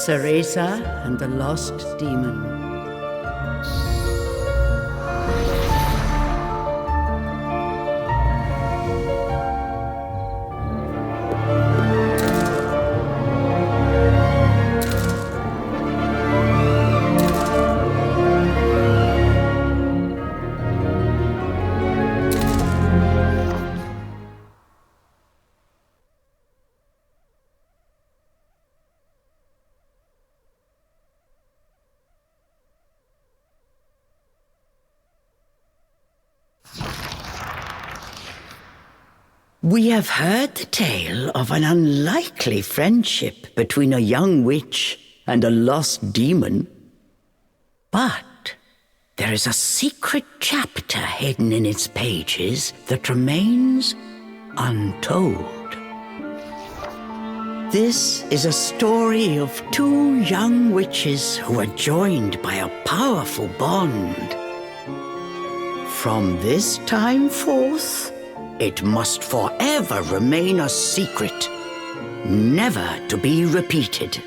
Cereza and the Lost Demon. We have heard the tale of an unlikely friendship between a young witch and a lost demon. But there is a secret chapter hidden in its pages that remains untold. This is a story of two young witches who are joined by a powerful bond. From this time forth, it must forever remain a secret, never to be repeated.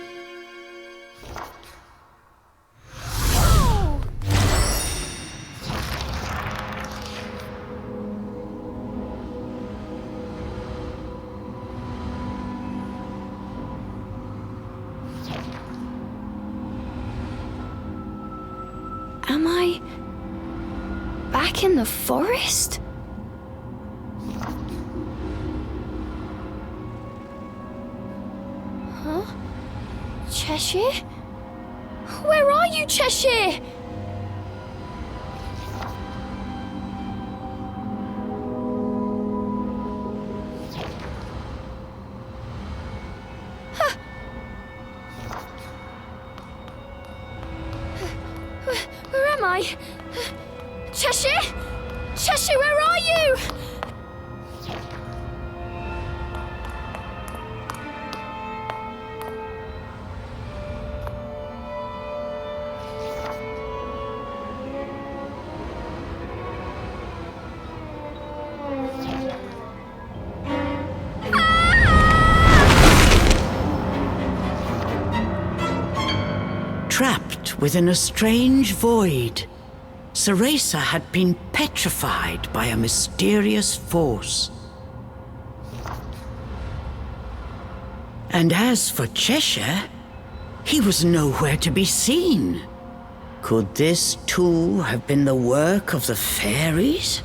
Am I back in the forest? Cheshire? Where are you, Cheshire? Where am I? Cheshire? Cheshire, where are you? Trapped within a strange void, Cereza had been petrified by a mysterious force. And as for Cheshire, he was nowhere to be seen. Could this too have been the work of the fairies?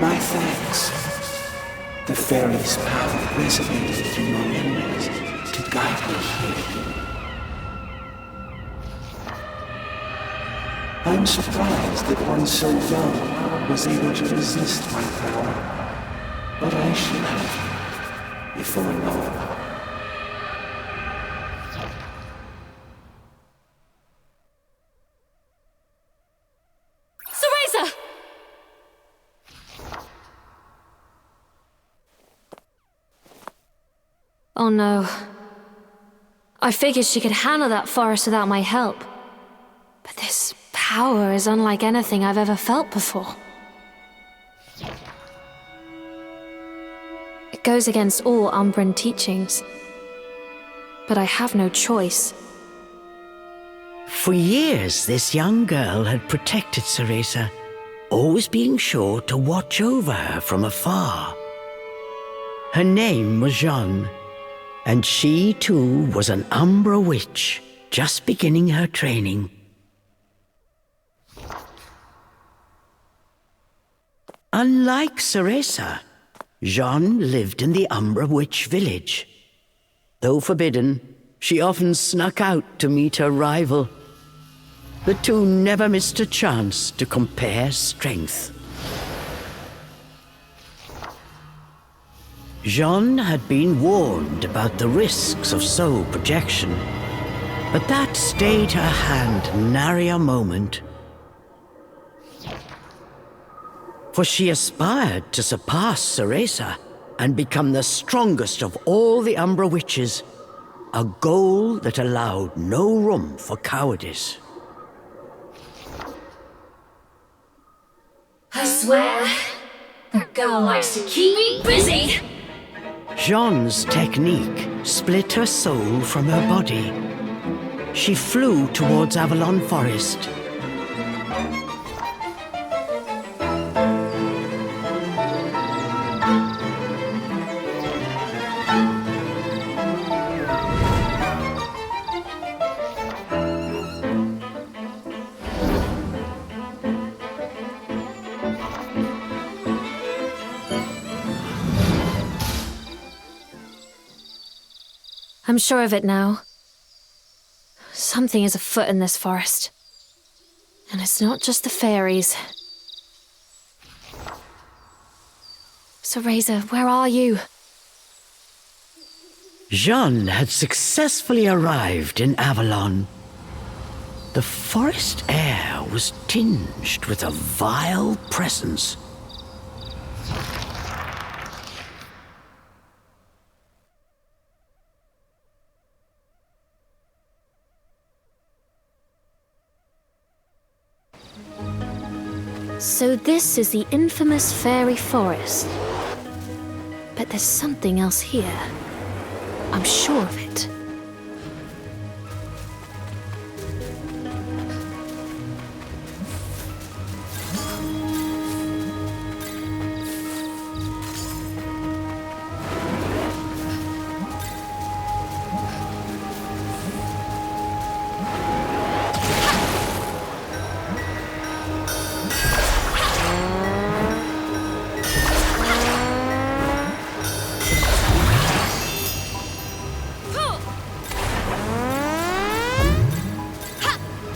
My thanks. The fairy's power resonated through your memories to guide me here. I'm surprised that one so young was able to resist my power, but I should have before long. Oh no. I figured she could handle that forest without my help. But this power is unlike anything I've ever felt before. It goes against all Umbran teachings. But I have no choice. For years, this young girl had protected Cereza, always being sure to watch over her from afar. Her name was Jeanne, and she too was an Umbra witch, just beginning her training. Unlike Cereza, Jeanne lived in the Umbra witch village. Though forbidden, she often snuck out to meet her rival. The two never missed a chance to compare strength. Jeanne had been warned about the risks of soul projection, but that stayed her hand nary a moment. For she aspired to surpass Cereza and become the strongest of all the Umbra witches, a goal that allowed no room for cowardice. I swear girl likes to keep me busy. Jeanne's technique split her soul from her body. She flew towards Avalon Forest. I'm sure of it now. Something is afoot in this forest. And it's not just the fairies. Cereza, where are you? Jeanne had successfully arrived in Avalon. The forest air was tinged with a vile presence. So this is the infamous fairy forest. But there's something else here. I'm sure of it.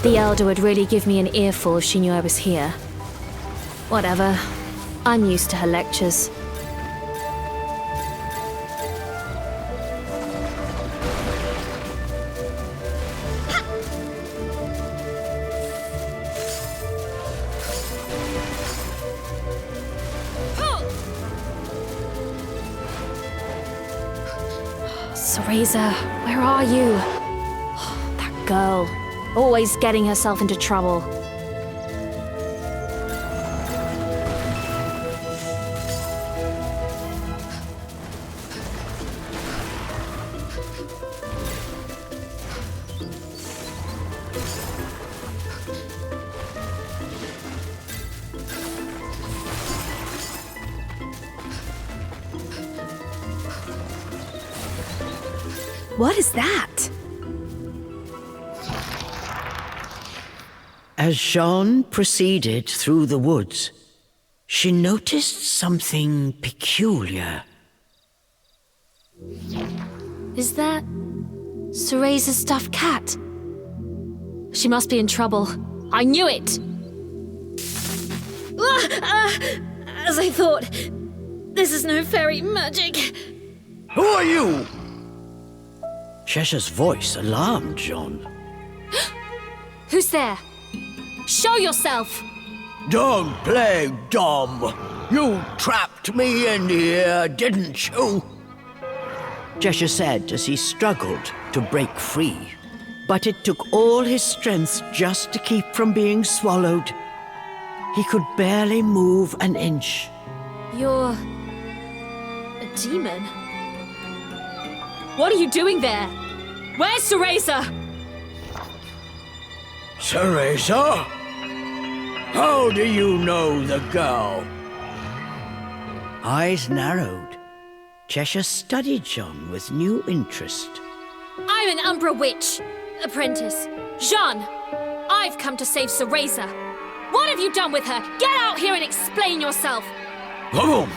The Elder would really give me an earful if she knew I was here. Whatever. I'm used to her lectures. Cereza, where are you? That girl. Always getting herself into trouble. What is that? As Jeanne proceeded through the woods, she noticed something peculiar. Is that Cereza's stuffed cat? She must be in trouble. I knew it! As I thought, this is no fairy magic. Who are you? Cheshire's voice alarmed Jeanne. Who's there? Show yourself! Don't play dumb. You trapped me in here, didn't you? Cheshire said as he struggled to break free. But it took all his strength just to keep from being swallowed. He could barely move an inch. You're a demon? What are you doing there? Where's Cereza? Cereza? How do you know the girl? Eyes narrowed. Cheshire studied Jeanne with new interest. I'm an Umbra witch. Apprentice. Jeanne, I've come to save Cereza. What have you done with her? Get out here and explain yourself. Oh,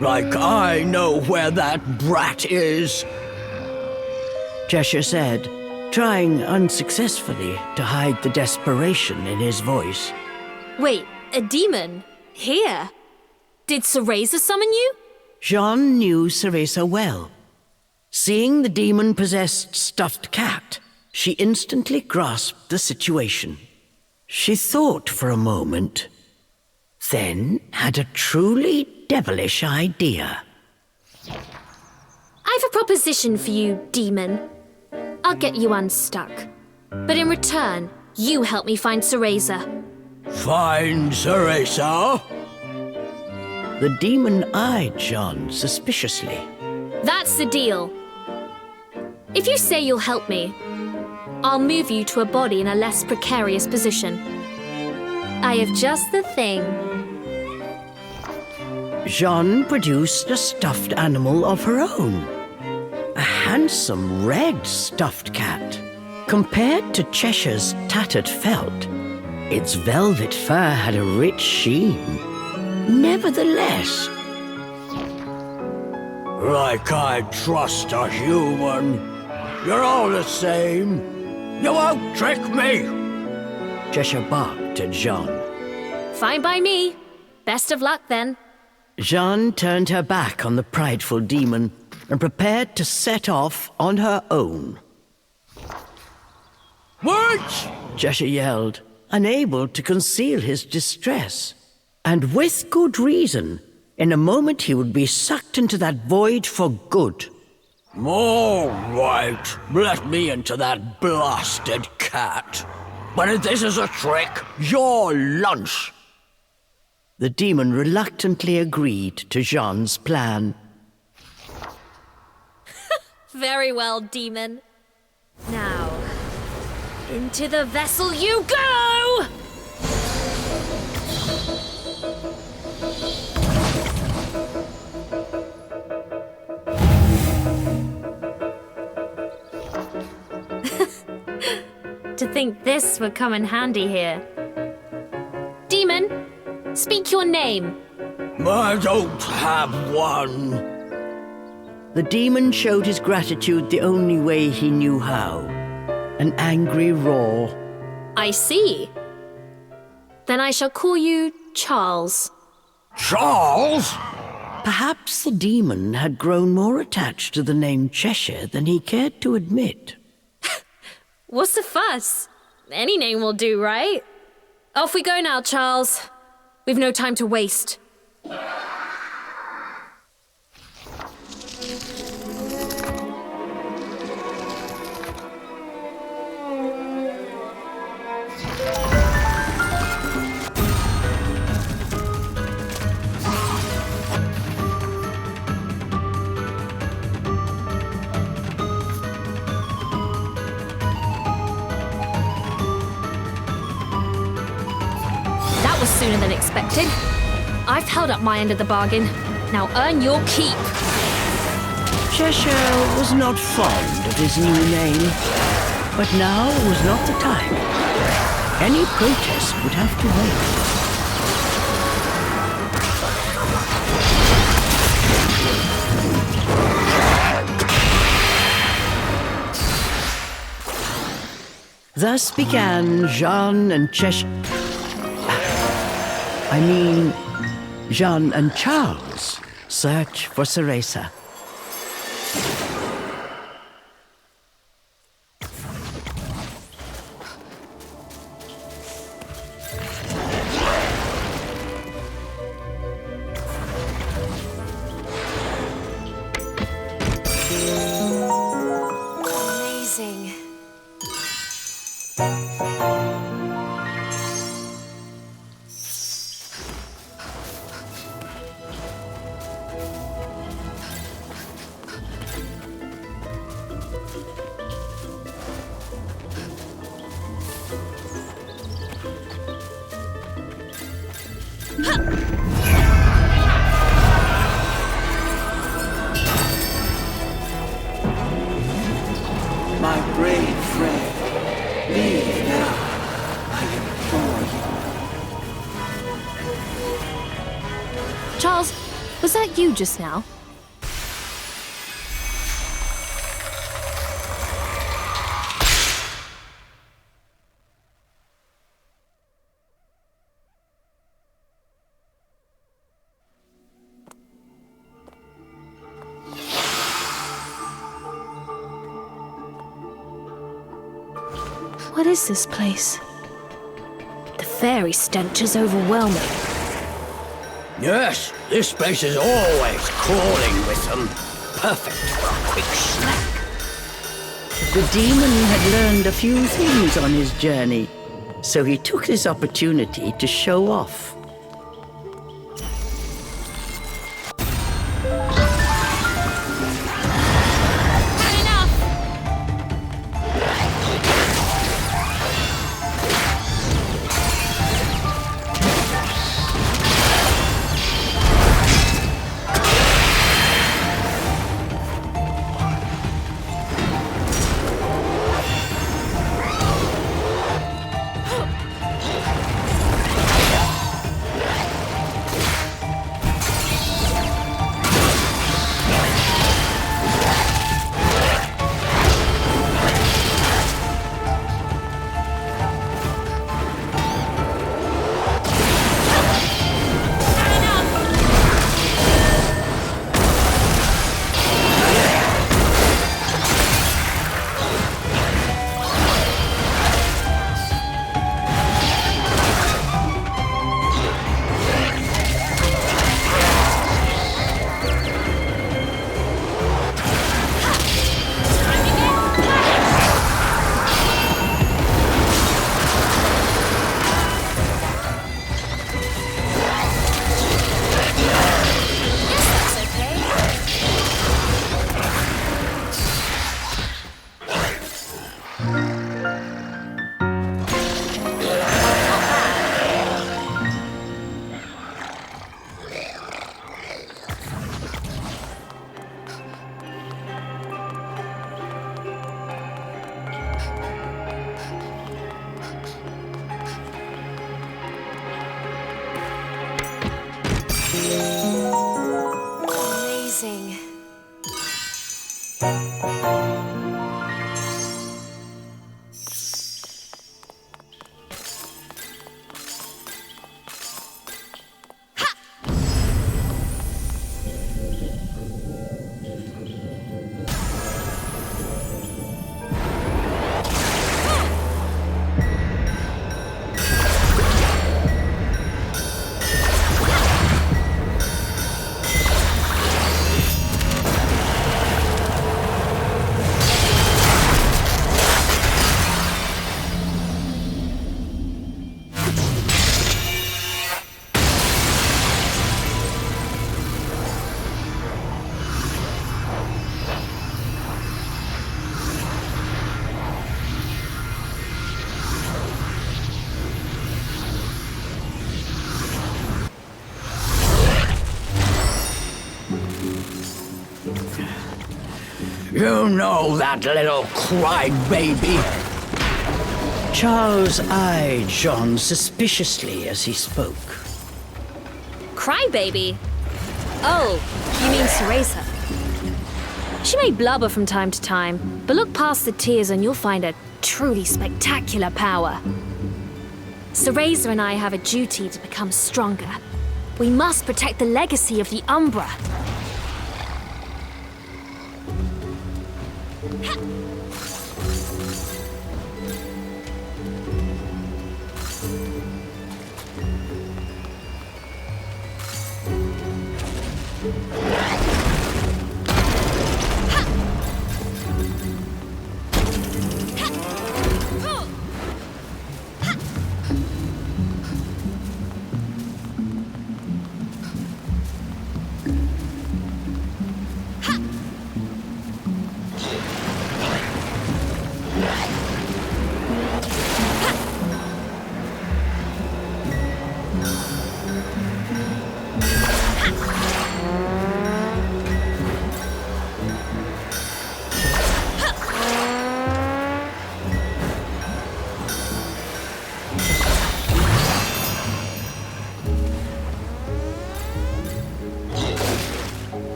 like I know where that brat is. Cheshire said, trying unsuccessfully to hide the desperation in his voice. Wait, a demon? Here? Did Cereza summon you? Jeanne knew Cereza well. Seeing the demon-possessed stuffed cat, she instantly grasped the situation. She thought for a moment, then had a truly devilish idea. I've a proposition for you, demon. I'll get you unstuck. But in return, you help me find Cereza. Find Cereza? The demon eyed Jeanne suspiciously. That's the deal. If you say you'll help me, I'll move you to a body in a less precarious position. I have just the thing. Jeanne produced a stuffed animal of her own. A handsome red stuffed cat. Compared to Cheshire's tattered felt, its velvet fur had a rich sheen. Nevertheless, like I trust a human, you're all the same. You won't trick me. Cheshire barked at Jeanne. Fine by me. Best of luck then. Jeanne turned her back on the prideful demon and prepared to set off on her own. Wait! Cheshire yelled, unable to conceal his distress. And with good reason. In a moment he would be sucked into that void for good. All right, let me into that blasted cat. But if this is a trick, your lunch. The demon reluctantly agreed to Jeanne's plan. Very well, demon. Now, into the vessel you go! To think this would come in handy here. Demon, speak your name. I don't have one. The demon showed his gratitude the only way he knew how. An angry roar. I see. Then I shall call you Charles. Charles? Perhaps the demon had grown more attached to the name Cheshire than he cared to admit. What's the fuss? Any name will do, right? Off we go now, Charles. We've no time to waste. Sooner than expected. I've held up my end of the bargain. Now earn your keep. Cheshire was not fond of his new name, but now was not the time. Any protest would have to wait. Thus began Jeanne and Jeanne and Charles' search for Cereza. Amazing. My brave friend, leave now, I implore you. Charles, was that you just now? What is this place? The fairy stench is overwhelming. Yes, this place is always crawling with them. Perfect for a quick snack. The demon had learned a few things on his journey, so he took this opportunity to show off. You know that little crybaby. Charles eyed Jeanne suspiciously as he spoke. Crybaby? Oh, you mean Cereza. She may blubber from time to time, but look past the tears and you'll find a truly spectacular power. Cereza and I have a duty to become stronger. We must protect the legacy of the Umbra.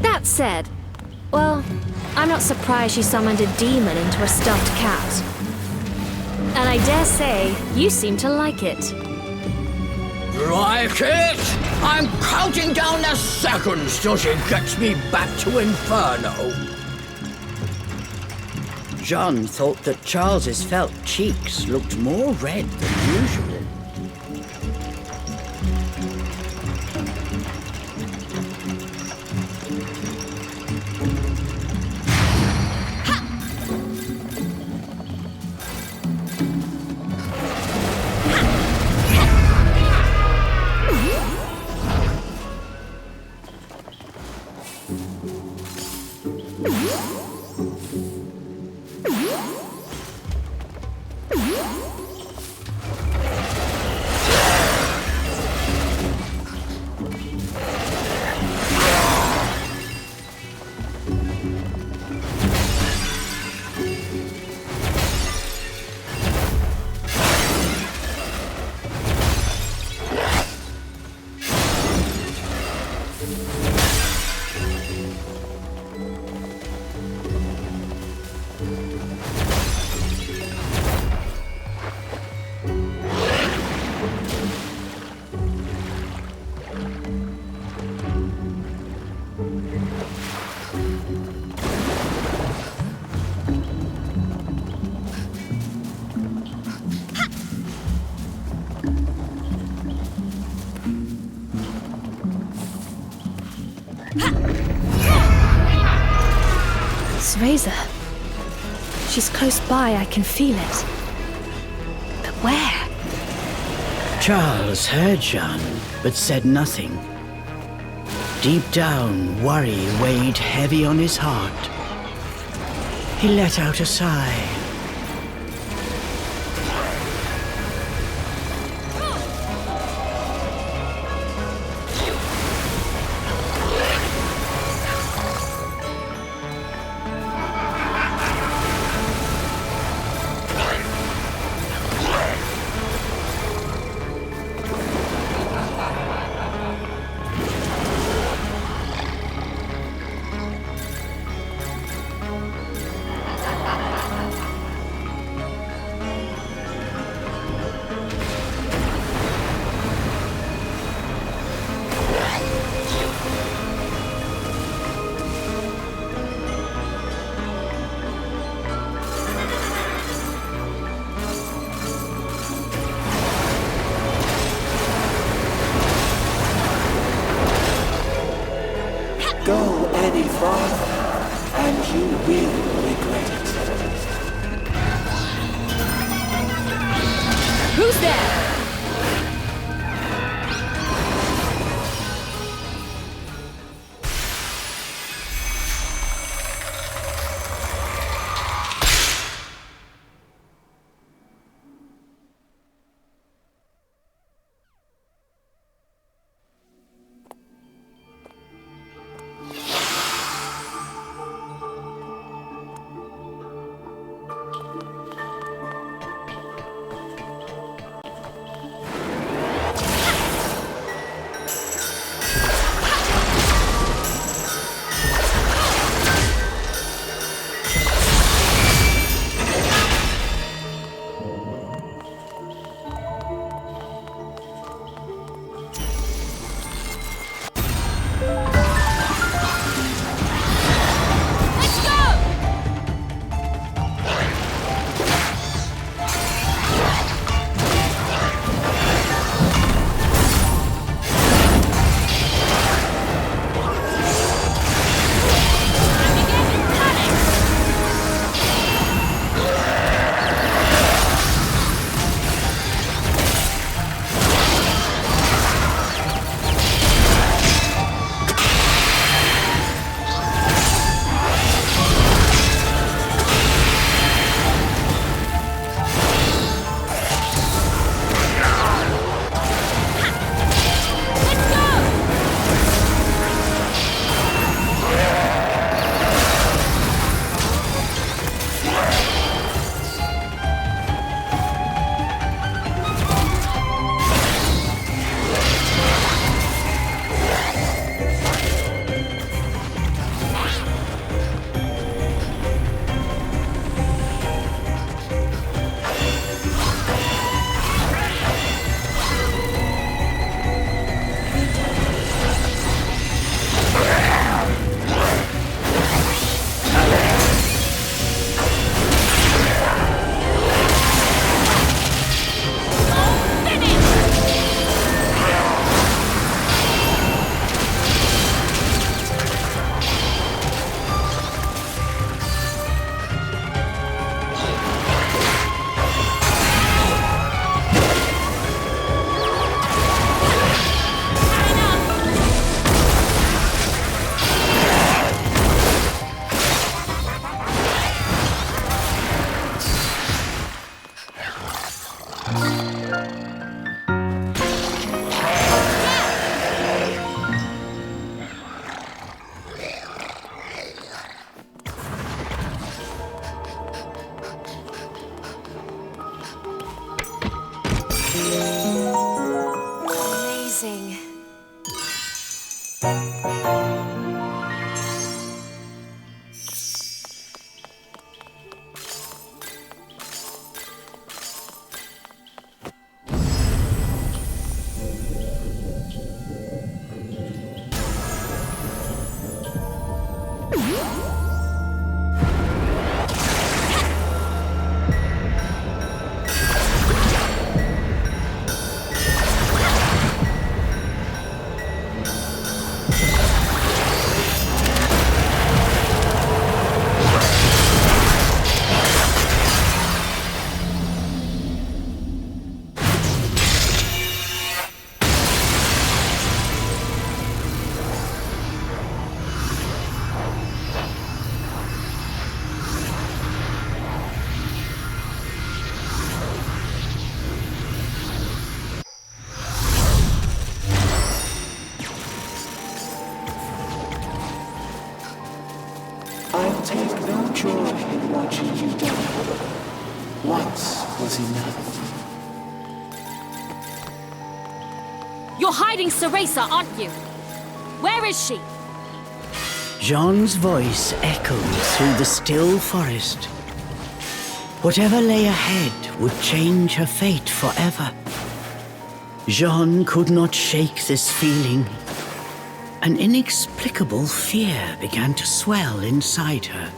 That said, well, I'm not surprised she summoned a demon into a stuffed cat. And I dare say, you seem to like it. Like it? I'm counting down the seconds till she gets me back to Inferno. Jeanne thought that Charles's felt cheeks looked more red than usual. Cereza. She's close by, I can feel it. But where? Charles heard Jeanne, but said nothing. Deep down, worry weighed heavy on his heart. He let out a sigh. Go any farther, and you will regret it. Who's there? find joy in watching you die. Once was enough. You're hiding Cereza, aren't you? Where is she? Jeanne's voice echoed through the still forest. Whatever lay ahead would change her fate forever. Jeanne could not shake this feeling. An inexplicable fear began to swell inside her.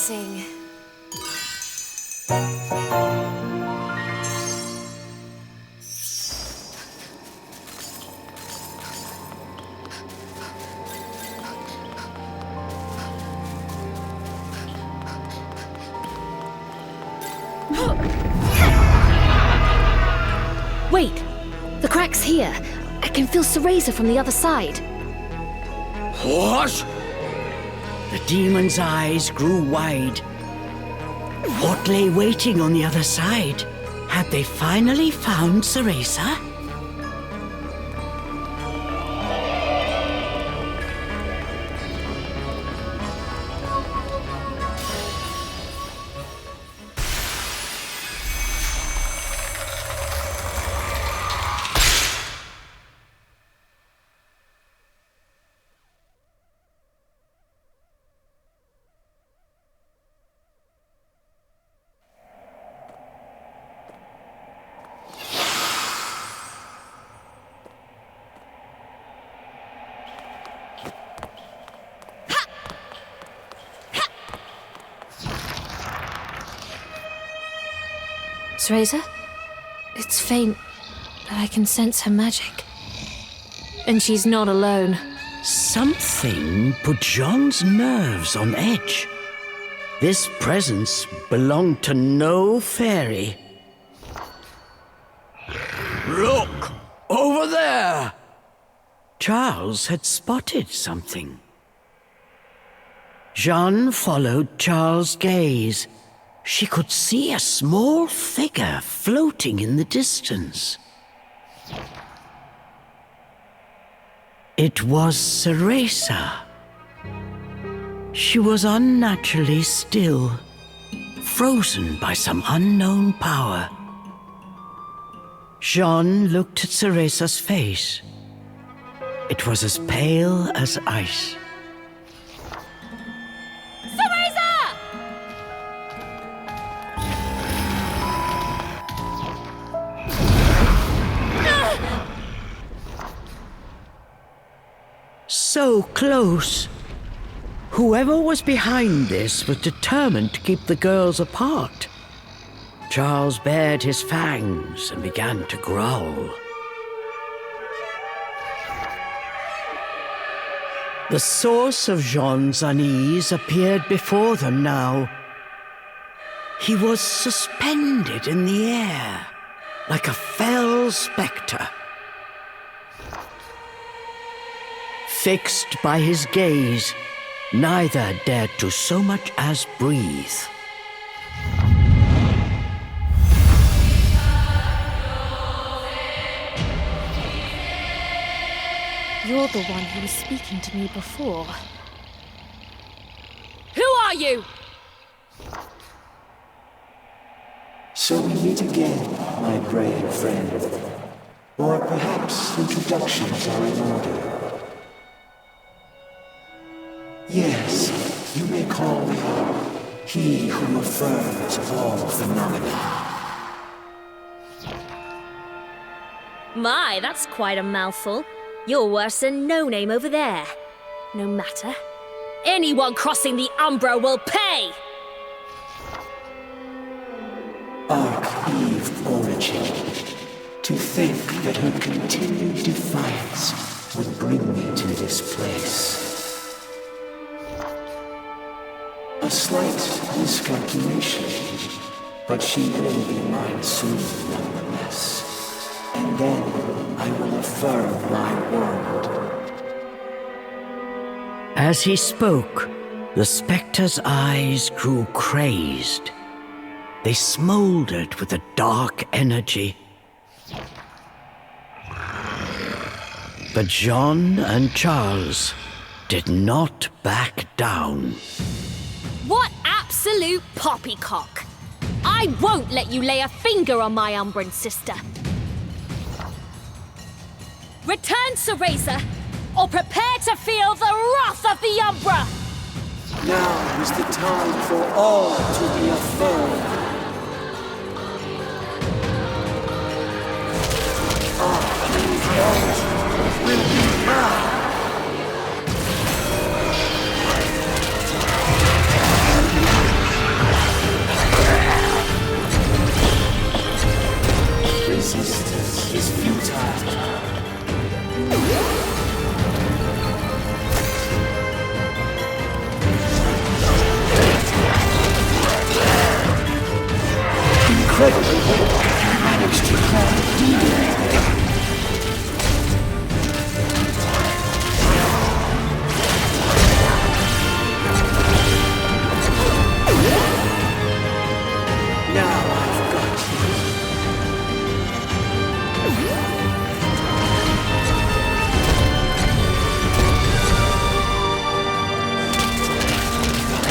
Amazing. Wait! The crack's here. I can feel Cereza from the other side. What? The demon's eyes grew wide. What lay waiting on the other side? Had they finally found Cereza? Cereza? It's faint, but I can sense her magic. And she's not alone. Something put Jeanne's nerves on edge. This presence belonged to no fairy. Look! Over there! Charles had spotted something. Jeanne followed Charles' gaze. She could see a small figure floating in the distance. It was Cereza. She was unnaturally still, frozen by some unknown power. Jeanne looked at Cereza's face. It was as pale as ice. Cereza! So close. Whoever was behind this was determined to keep the girls apart. Charles bared his fangs and began to growl. The source of Jeanne's unease appeared before them now. He was suspended in the air, like a fell spectre. Fixed by his gaze, neither dared to so much as breathe. You're the one who was speaking to me before. Who are you? So we meet again, my brave friend. Or perhaps introductions are in order. Yes, you may call me he who affirms all phenomena. My, that's quite a mouthful. You're worse than No Name over there. No matter. Anyone crossing the Umbra will pay! Arch-Eve origin. To think that her continued defiance would bring me to this place. A slight miscalculation, but she will be mine soon nonetheless. And then I will affirm my word. As he spoke, the spectre's eyes grew crazed. They smoldered with a dark energy. But Jeanne and Charles did not back down. What absolute poppycock! I won't let you lay a finger on my Umbran sister. Return, Cereza, or prepare to feel the wrath of the Umbra! Now is the time for all to be affirmed. Our will be mine. Resistance is futile. Incredibly, you managed to call a demon. Now I've got you.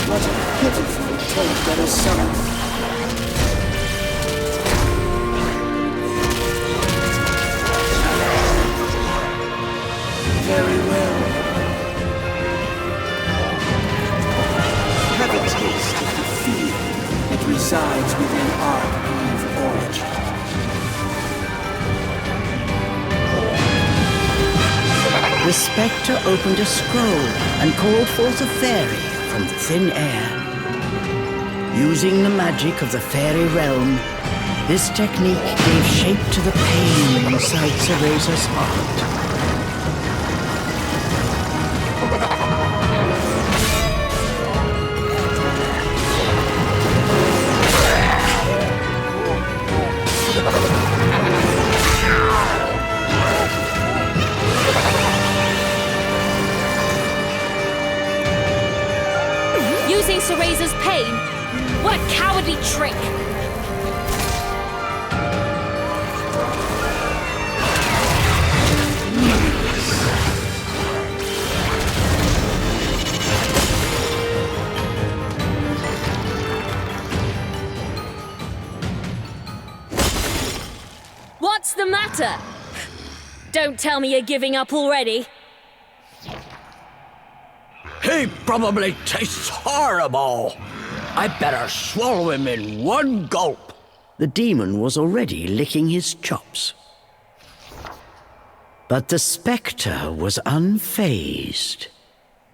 What a pitiful take that is summoned. Very well. Have a taste of the fear that resides within Arch-Eve origin. The spectre opened a scroll and called forth a fairy from thin air. Using the magic of the fairy realm, this technique gave shape to the pain inside Cereza's heart. Using Cereza's pain? What a cowardly trick! matter? Don't tell me you're giving up already. He probably tastes horrible. I better swallow him in one gulp. The demon was already licking his chops. But the spectre was unfazed.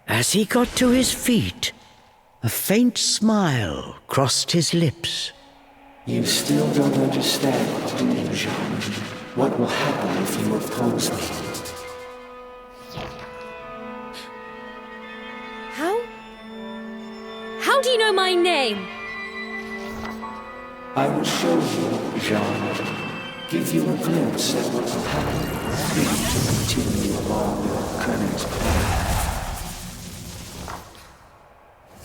As he got to his feet, a faint smile crossed his lips. You still don't understand, do you, Jeanne? What will happen if you oppose me? How do you know my name? I will show you, Jeanne. Give you a glimpse at what will happen if you continue along your current path.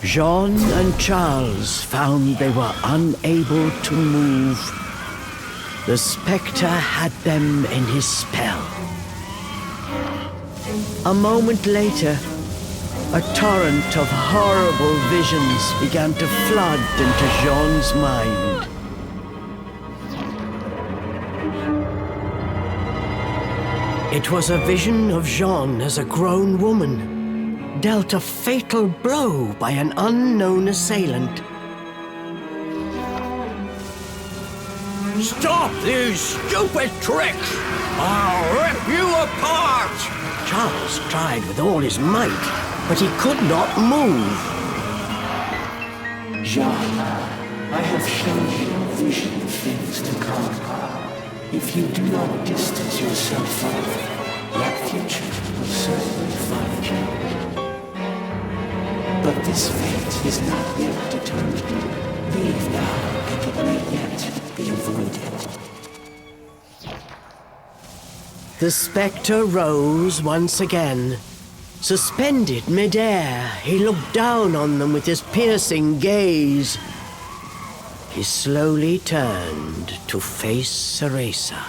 Jeanne and Charles found they were unable to move. The spectre had them in his spell. A moment later, a torrent of horrible visions began to flood into Jeanne's mind. It was a vision of Jeanne as a grown woman, dealt a fatal blow by an unknown assailant. Stop these stupid tricks! I'll rip you apart! Charles tried with all his might, but he could not move. Jeanne, I have shown you a vision of things to come. If you do not distance yourself from it, that future will certainly find you. But this fate is not yet determined. Leave now, and it may yet be avoided. The spectre rose once again. Suspended mid-air, he looked down on them with his piercing gaze. He slowly turned to face Cereza.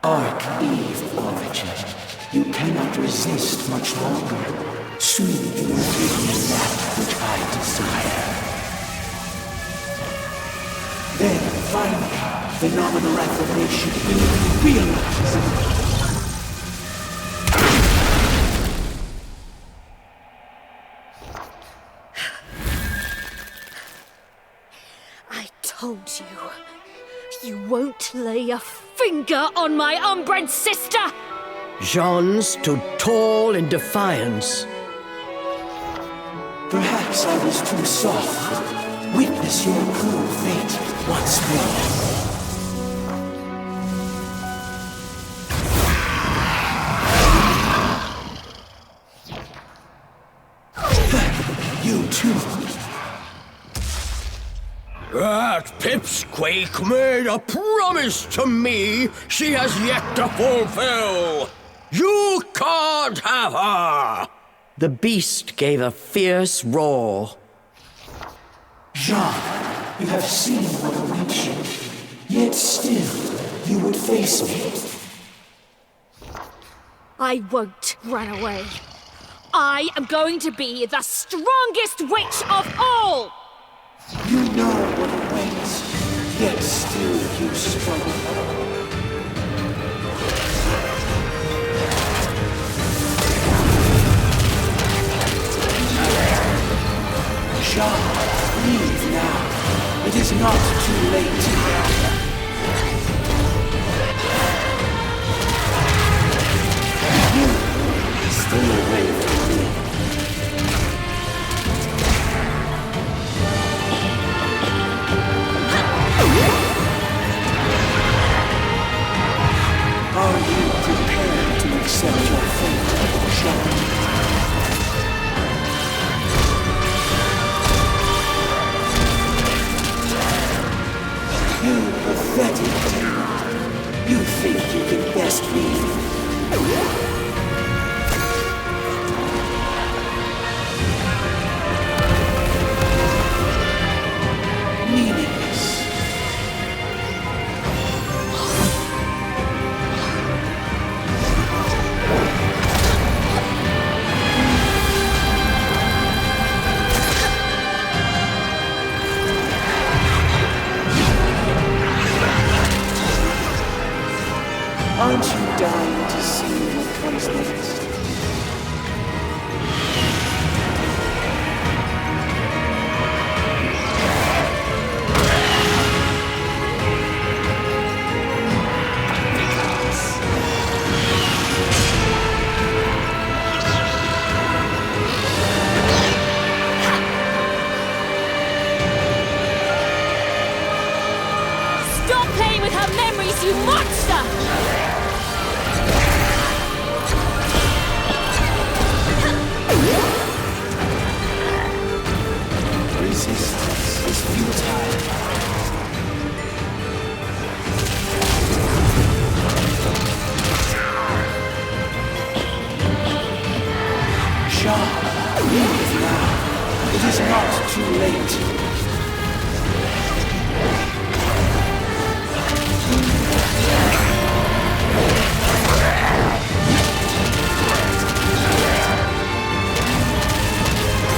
Arch-Eve Origin, you cannot resist much longer. Soon you will give me that which I desire. Then, finally, phenomenal affirmation will be realized. I told you. You won't lay a finger on my unbred sister! Jeanne stood tall in defiance. Perhaps I was too soft. Witness your cruel fate once more. You too. That pipsqueak made a promise to me she has yet to fulfill. You can't have her! The beast gave a fierce roar. Jeanne, you have seen what awaits you, yet still you would face me. I won't run away. I am going to be the strongest witch of all! You know what awaits, yet still you struggle. Jeanne, leave now. It is not too late. You stay away from me. Are you prepared to accept your fate, Jeanne? You not too late.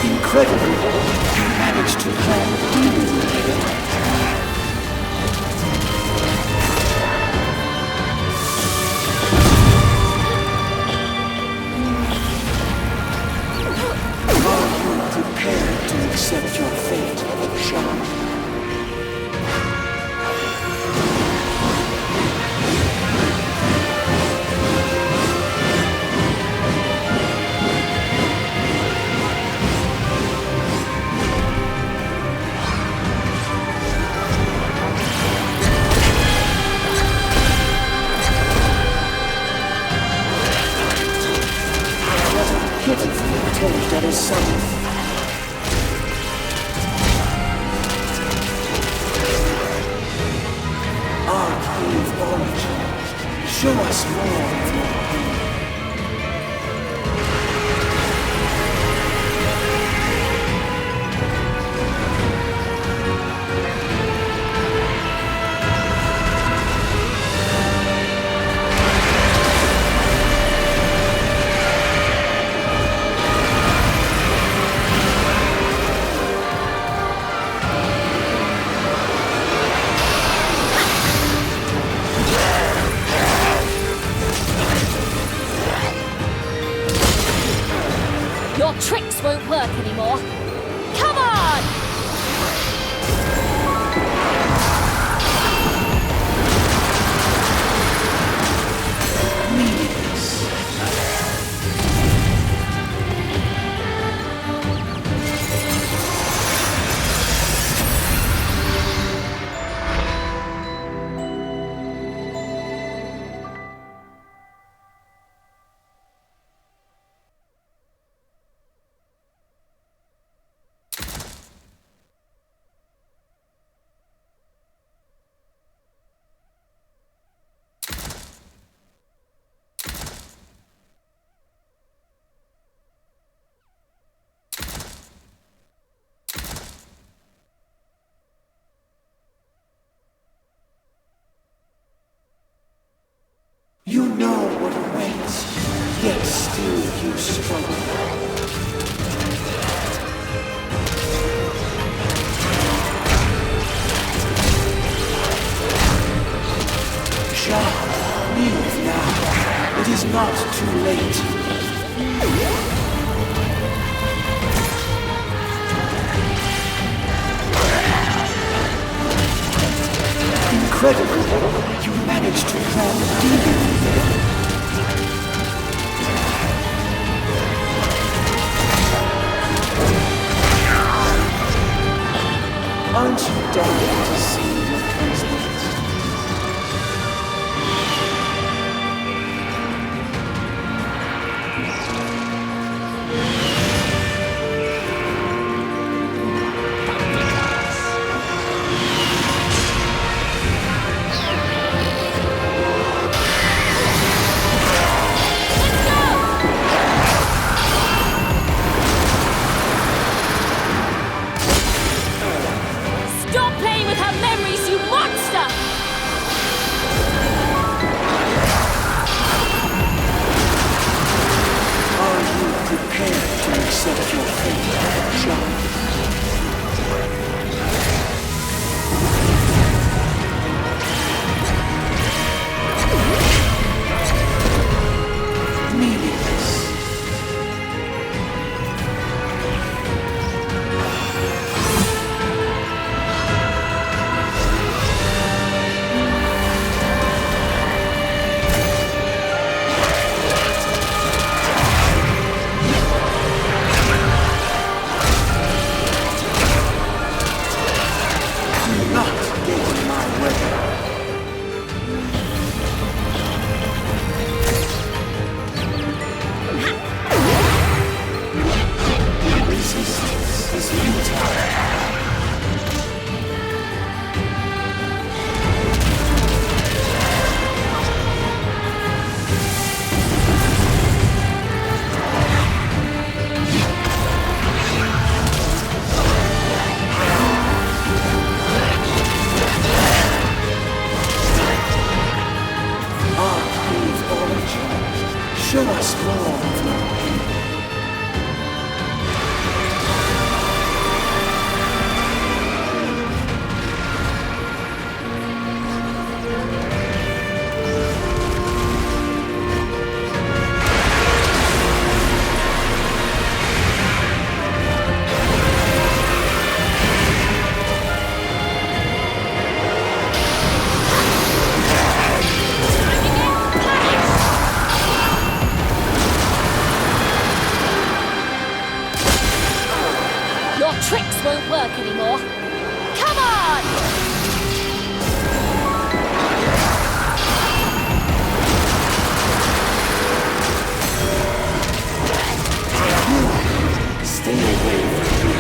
Incredibly, you managed to plan a demon here. Are you prepared to accept your fate, Jeanne? That is something. Our cave origin. Show us more of your pain. Your tricks won't work anymore. Come on! You know what awaits, yet still you struggle. Jeanne, leave now. It is not too late. Incredibly, you managed to plan a demon. Aren't you dying to see your presence? Stop playing with her memory! Your tricks won't work anymore. Come on! Stay away from me.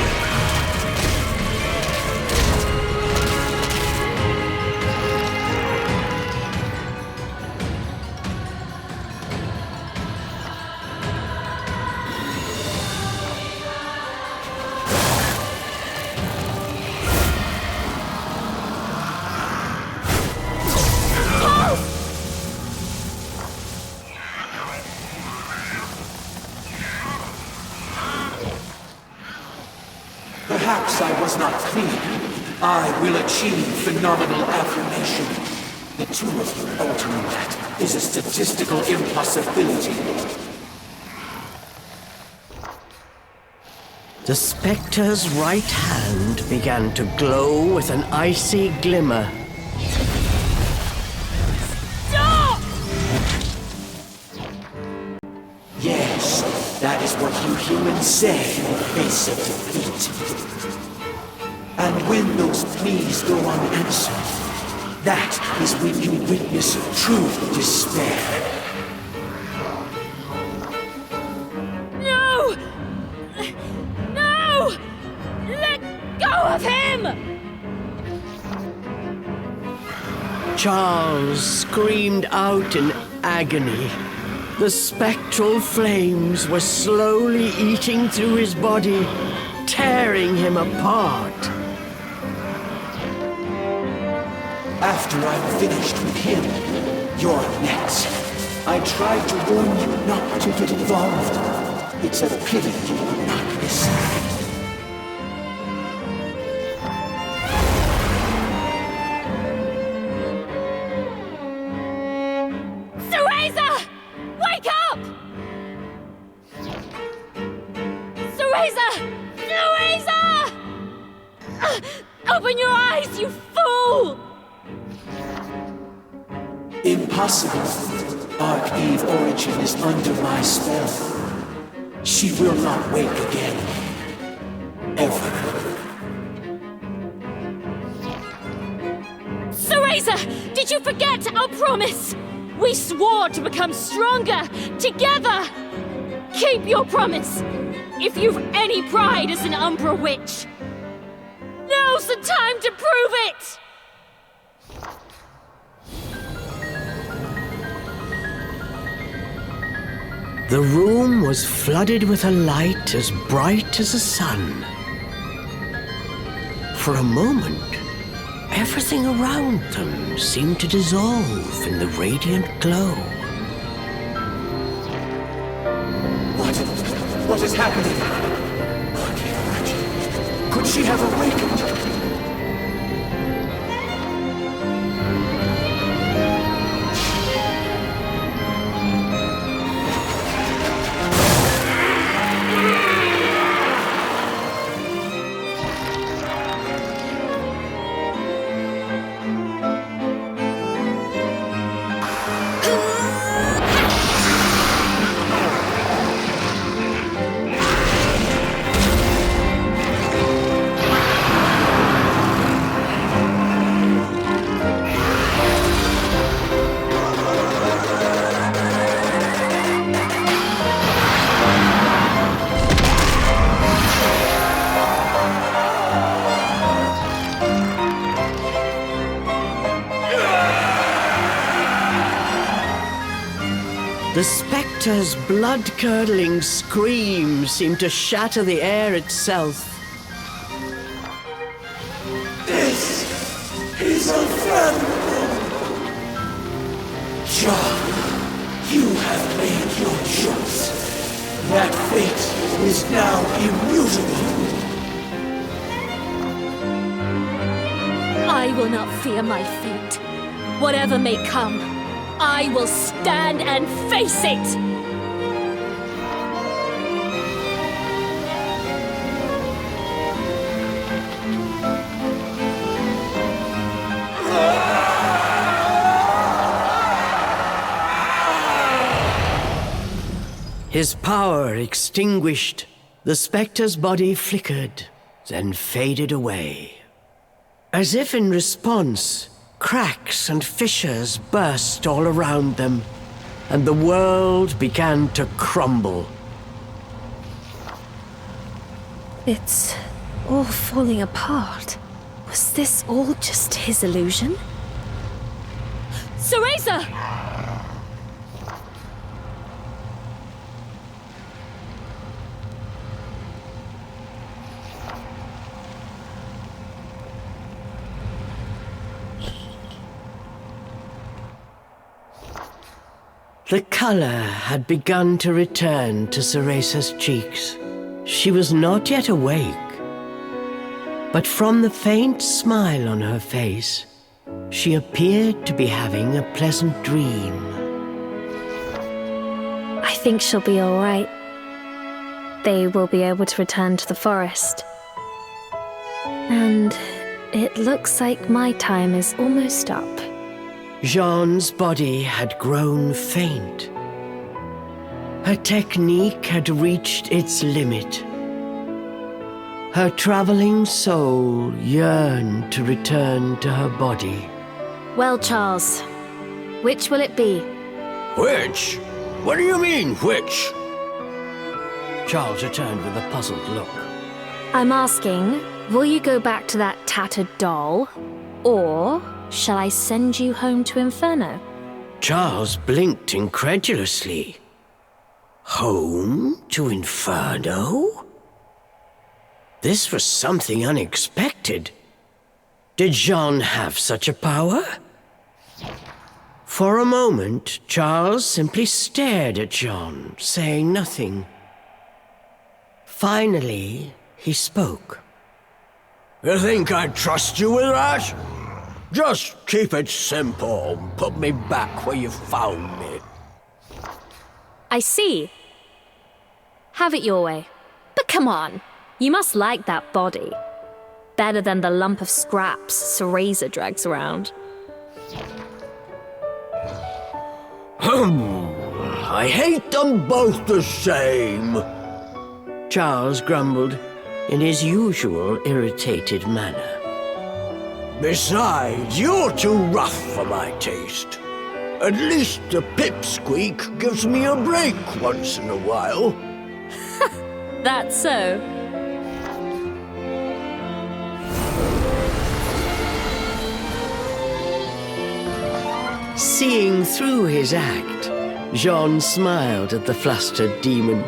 Perhaps I was not clear. I will achieve phenomenal affirmation. The two of you altering that is a statistical impossibility. The spectre's right hand began to glow with an icy glimmer. Stop! Yes, that is what you humans say in the face of defeat. And when those pleas go unanswered, that is when you witness true despair. No! No! Let go of him! Charles screamed out in agony. The spectral flames were slowly eating through his body, tearing him apart. After I'm finished with him, you're next. I tried to warn you not to get involved. It's a pity you will not listen. Cereza! Wake up! Cereza! Cereza! Open your eyes, you fool! Impossible. Archeve Origin is under my spell. She will not wake again. Ever. Cereza! Did you forget our promise? We swore to become stronger, together! Keep your promise! If you've any pride as an Umbra witch! Now's the time to prove it! The room was flooded with a light as bright as the sun. For a moment, everything around them seemed to dissolve in the radiant glow. What is happening? I can't imagine. Could she have awakened? The spectre's blood-curdling scream seemed to shatter the air itself. This is unfathomable. John, you have made your choice. That fate is now immutable. I will not fear my fate. Whatever may come, I will stand and face it! His power extinguished, the spectre's body flickered, then faded away. As if in response, cracks and fissures burst all around them, and the world began to crumble. It's all falling apart. Was this all just his illusion? Cereza! The color had begun to return to Cereza's cheeks. She was not yet awake, but from the faint smile on her face, she appeared to be having a pleasant dream. I think she'll be all right. They will be able to return to the forest. And it looks like my time is almost up. Jeanne's body had grown faint. Her technique had reached its limit. Her traveling soul yearned to return to her body. Well, Charles, which will it be? Which? What do you mean, which? Charles returned with a puzzled look. I'm asking, will you go back to that tattered doll, or shall I send you home to Inferno? Charles blinked incredulously. Home to Inferno? This was something unexpected. Did Jeanne have such a power? For a moment, Charles simply stared at Jeanne, saying nothing. Finally, he spoke. You think I'd trust you with that? Just keep it simple and put me back where you found me. I see. Have it your way. But come on, you must like that body. Better than the lump of scraps Cereza drags around. I hate them both the same, Charles grumbled in his usual irritated manner. Besides, you're too rough for my taste. At least the pipsqueak gives me a break once in a while. That's so. Seeing through his act, Jeanne smiled at the flustered demon.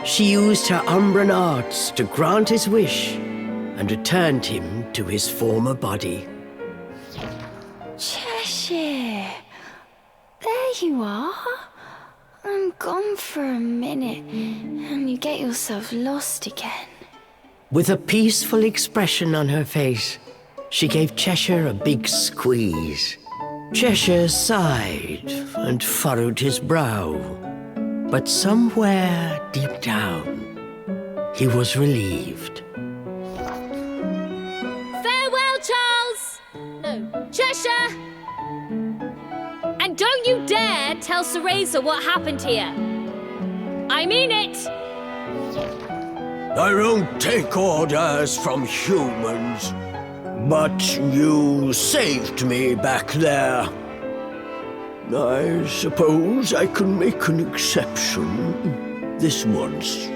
She used her Umbran arts to grant his wish and returned him to his former body. Cheshire, there you are. I'm gone for a minute, and you get yourself lost again. With a peaceful expression on her face, she gave Cheshire a big squeeze. Cheshire sighed and furrowed his brow, but somewhere deep down, he was relieved. Farewell, Charles! No, Cheshire! And don't you dare tell Cereza what happened here. I mean it! I don't take orders from humans, but you saved me back there. I suppose I can make an exception this once.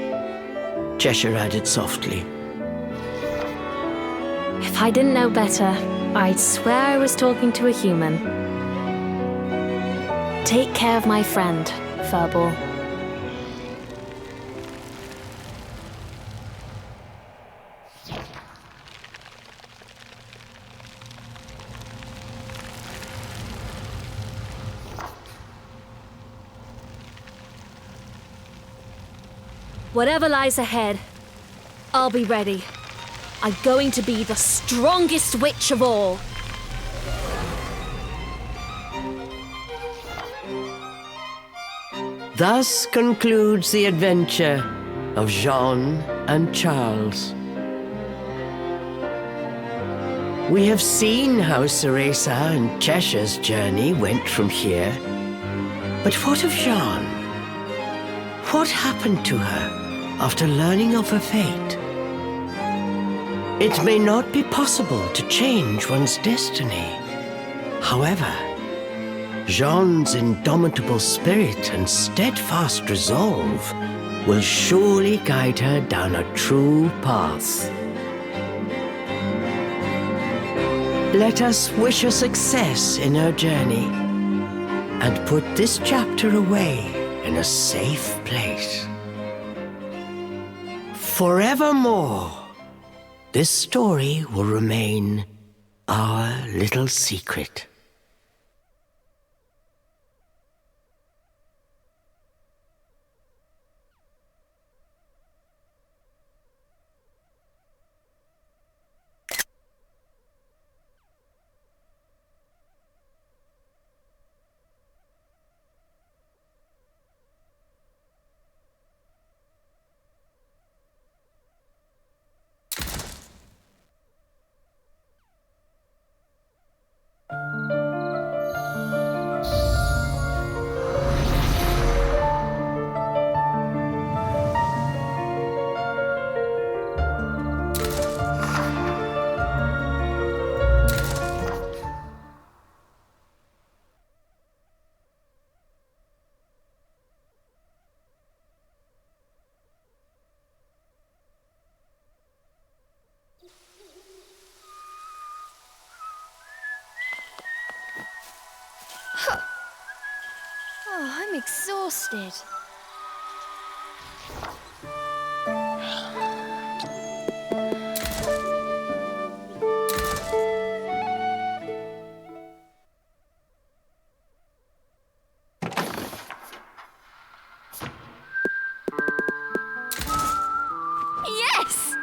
Cheshire added softly. If I didn't know better, I'd swear I was talking to a human. Take care of my friend, Furball. Whatever lies ahead, I'll be ready. I'm going to be the strongest witch of all. Thus concludes the adventure of Jeanne and Charles. We have seen how Cereza and Cheshire's journey went from here. But what of Jeanne? What happened to her after learning of her fate? It may not be possible to change one's destiny. However, Jeanne's indomitable spirit and steadfast resolve will surely guide her down a true path. Let us wish her success in her journey and put this chapter away in a safe place. Forevermore, this story will remain our little secret. Oh, I'm exhausted. Yes!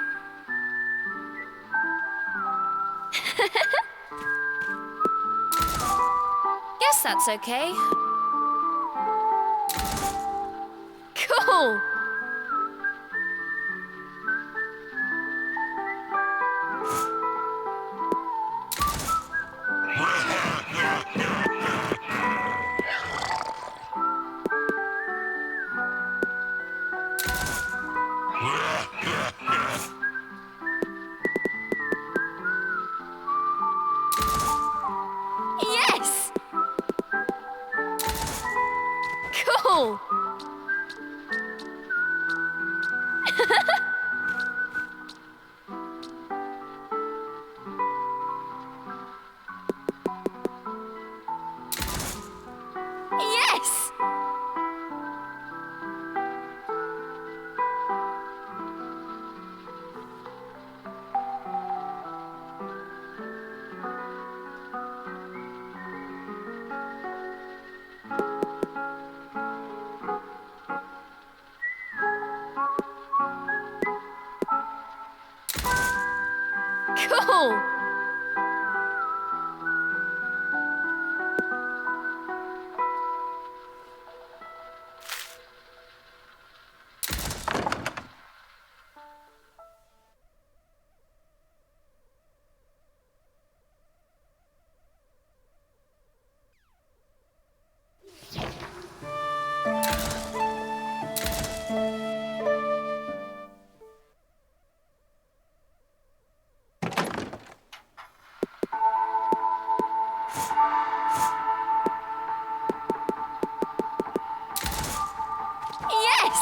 Guess that's okay. Cool! Yes! Cool! Yes! Cool! Yes!